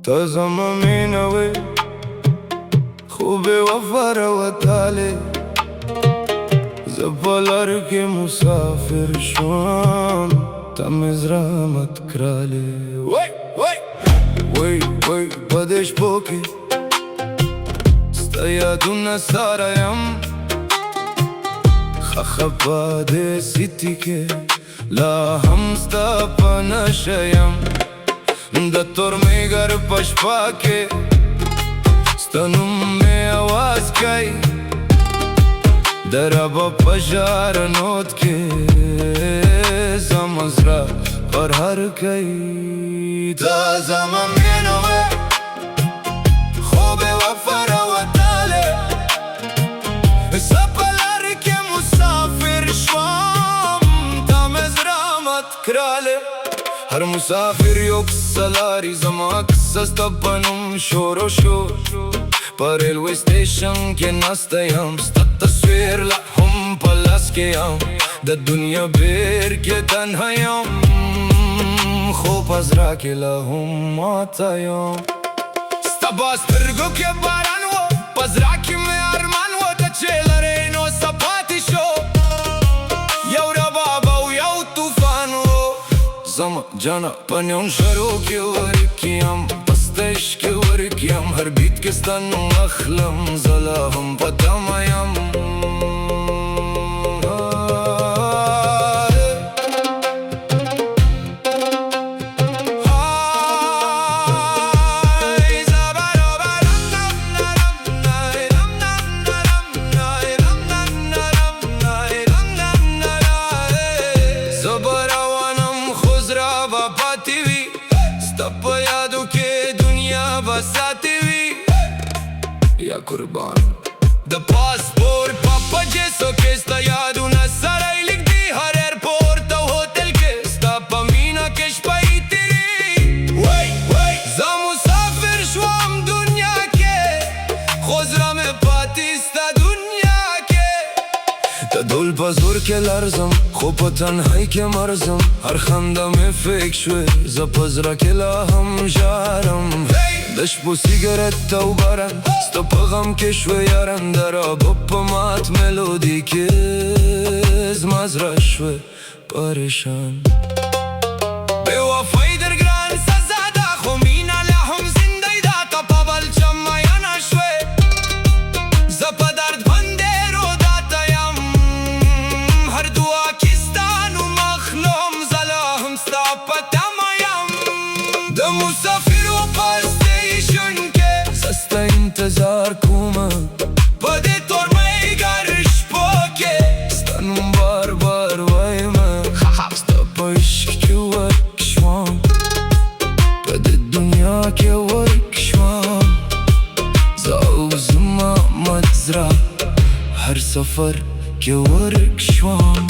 تازم مینوی خوب وفا روتاله زبالر که مسافر شوم تمیز رحمت کراله وی وی وی وی بدش بوکی ستا یادونه سارایم خخباده سیتی که لا هم ستا پا نشیم د تور میگر پشپا که ستا نوم می آواز کئی در با پشار نوت که زمز را پر هر کئی تا زمان مینوه خوب وفا روتاله سپلر که مسافر شوام تمیز رحمت کراله هر مسافر یک سلاری زما کسستا پنم شور و شور پر ریلوی سٹیشن که نستیم ستا تصویر لحم پلاس کیم د دنیا بیر که تنهایم خوب از را که لهم آتایم ستا باز پرگو که باران و پز را که می ارمان و تا چیلرین و سپاتی شو یو رباب و یو توفان و زما جانا پنیون شروع که ورکیم پستش که ورکیم هر بیت که ستن اخلم زلاهم پتمایم یا قربان د پاسپورت پاپا جیسو که ستا یادونه سرائی لگ دی هر ایرپورت و ہوتل که ستا پا مینا کش پایی تیری وی وی زا مسافر شوام دنیا که خوزرم پاتی ستا دنیا که تا دول پازور که لرزم خوب تنهایی که مرزم هر خندم فکر شوی زا پزرا که لاهم جارم دش بو سیگرت و بارن ستا پا غم که شوی یارن در با مات ملودی که زماز را شوی پریشان بیوافای در گران سزاده خو مینا لهم زنده دا تا پا بلچم مایانا شوی زپا درد بنده رو داتایم هر دعا کستان و مخلوم زلاهم ستا پا تمایم د مسافر و پست سستا انتظار کومه پده تور مایگارش پاکه ستنم بار بار وایمه ستا پا عشق که ورک شوام پده دنیا که ورک شوام زاوزم آمد زرا هر سفر که ورک شوام